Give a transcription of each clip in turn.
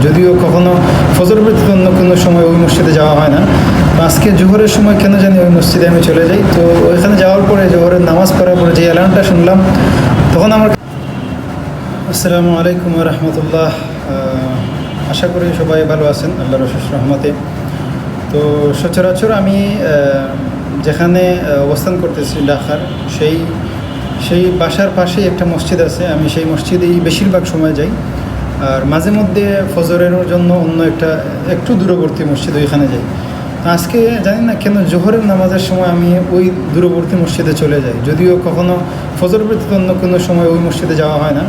যদিও কখনো ফজর ব্যতীত অন্য কোনো সময় ওই মসজিদে যাওয়া হয় না। আজকে জোহরের সময় কেন জানি ওই মসজিদে আমি চলে যাই। তো ওইখানে যাওয়ার পরে জোহরের নামাজ পড়ার পরে যে অ্যালার্মটা শুনলাম তখন আমার আসসালামু আলাইকুম ওয়া রাহমাতুল্লাহ। আশা করি সবাই ভালো আছেন আল্লাহর অশেষ রহমতে। তো সচরাচর আমি যেখানে অবস্থান করতেছি ঢাকার সেই বাসার পাশেই একটা মসজিদ আছে। আমি সেই মসজিদেই বেশিরভাগ সময় যাই, আর মাঝে মধ্যে ফজরের জন্য অন্য একটু দূরবর্তী মসজিদ ওইখানে যাই। আজকে জানি না কেন জোহরের নামাজের সময় আমি ওই দূরবর্তী মসজিদে চলে যাই, যদিও কখনো ফজর ব্যতীত অন্য কোনো সময় ওই মসজিদে যাওয়া হয় না।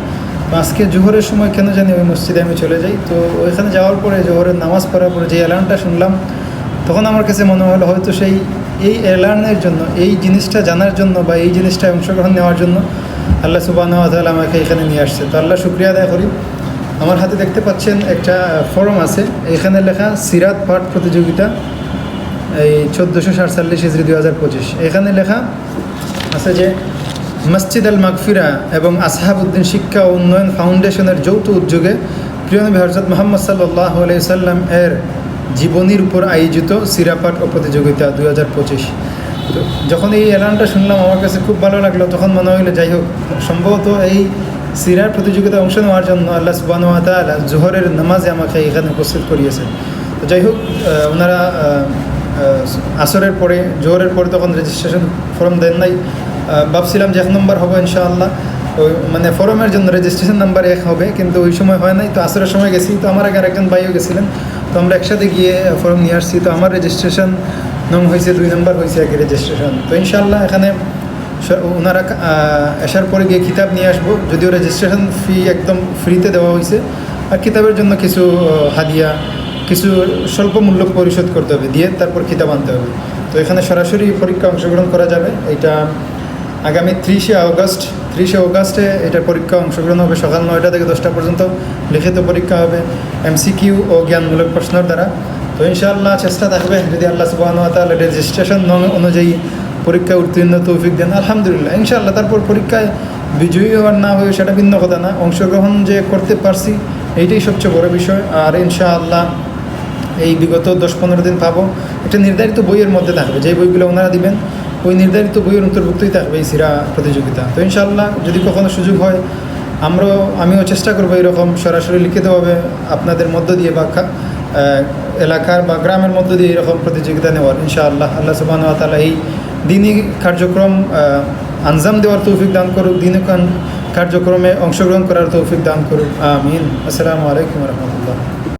তো আজকে জোহরের সময় কেন জানি ওই মসজিদে আমি চলে যাই। তো ওইখানে যাওয়ার পরে জোহরের নামাজ পড়ার পরে যে অ্যালার্মটা শুনলাম তখন আমার কাছে মনে হলো হয়তো এই অ্যালার্মের জন্য, এই জিনিসটা জানার জন্য বা এই জিনিসটায় অংশগ্রহণ নেওয়ার জন্য আল্লাহ সুবহানাহু ওয়া তাআলা আমাকে এখানে নিয়ে আসছে। তো আল্লাহ শুকরিয়া আদায় করি। আমার হাতে দেখতে পাচ্ছেন একটা ফরম আছে, এখানে লেখা সিরাত পাঠ প্রতিযোগিতা এই 1447 হিজরি 2025। এখানে লেখা আছে যে মসজিদ আল মাগফিরা এবং আসহাবউদ্দিন শিক্ষা ও উন্নয়ন ফাউন্ডেশনের যৌথ উদ্যোগে প্রিয় নবী হযরত মুহাম্মদ সাল্লাল্লাহু আলাইহি সাল্লাম এর জীবনীর উপর আয়োজিত সিরাপাঠ ও প্রতিযোগিতা 2025। তো যখন এই অ্যালার্মটা শুনলাম আমার কাছে খুব ভালো লাগলো। তখন মনে হইলো যাই হোক, সম্ভবত এই সিরার প্রতিযোগিতায় অংশ নেওয়ার জন্য আল্লাহ সুবহানাহু ওয়া তাআলা জোহরের নামাজে আমাকে এখানে উপস্থিত করিয়েছেন। তো যাই হোক, ওনারা আসরের পরে জোহরের পরে তখন রেজিস্ট্রেশন ফর্ম দেন নাই। ভাবছিলাম যে 1 নম্বর হবে ইনশাআল্লাহ, ওই মানে ফরমের জন্য রেজিস্ট্রেশন নাম্বার 1 হবে, কিন্তু ওই সময় হয় নাই। তো আসরের সময় গেছি, তো আমার আগে আরেকজন ভাইও গেছিলেন, তো আমরা একসাথে গিয়ে ফর্ম নিয়ে আসছি। তো আমার রেজিস্ট্রেশন নং হয়েছে 2 নম্বর হয়েছে আগে রেজিস্ট্রেশন। তো ইনশাআল্লাহ এখানে ওনারা আসার পরে গিয়ে কিতাব নিয়ে আসবো, যদিও রেজিস্ট্রেশন ফি একদম ফ্রিতে দেওয়া হয়েছে, আর কিতাবের জন্য কিছু হাদিয়া, কিছু স্বল্প মূল্য পরিশোধ করতে হবে, দিয়ে তারপর কিতাব আনতে হবে। তো এখানে সরাসরি পরীক্ষা অংশগ্রহণ করা যাবে। এটা আগামী 30শে অগাস্টে এটার পরীক্ষা অংশগ্রহণ হবে। সকাল 9টা থেকে 10টা পর্যন্ত লিখিত পরীক্ষা হবে এমসিকিউ ও জ্ঞানমূলক প্রশ্নের দ্বারা। তো ইনশাআল্লাহ চেষ্টা থাকবে, যদি আল্লাহ সুবহানাহু ওয়া তাআলা রেজিস্ট্রেশন অনুযায়ী পরীক্ষা উত্তীর্ণ তৌফিক দেন আলহামদুলিল্লাহ ইনশাআল্লাহ। তারপর পরীক্ষায় বিজয়ী হওয়ার না হয়ে সেটা ভিন্ন কথা না, অংশগ্রহণ যে করতে পারছি এইটাই সবচেয়ে বড় বিষয়। আর ইনশাআল্লাহ এই বিগত 10-15 দিন পাবো, একটা নির্ধারিত বইয়ের মধ্যে থাকবে, যে বইগুলো ওনারা দিবেন ওই নির্ধারিত বইয়ের অন্তর্ভুক্তই থাকবে এই সিরা প্রতিযোগিতা। তো ইনশাআল্লাহ যদি কখনো সুযোগ হয় আমিও চেষ্টা করবো এরকম সরাসরি লিখিতভাবে আপনাদের মধ্য দিয়ে বা এলাকার বা গ্রামের মধ্য দিয়ে এরকম প্রতিযোগিতা নেওয়ার। ইনশাআল্লাহ আল্লাহ সুবহানাহু ওয়া তাআলা এই দিনী কার্যক্রম আঞ্জাম দেওয়ার তৌফিক দান করুক, দিনী কার্যক্রমে অংশগ্রহণ করার তৌফিক দান করুক, আমিন। আসসালামু আলাইকুম ওয়া রাহমাতুল্লাহ।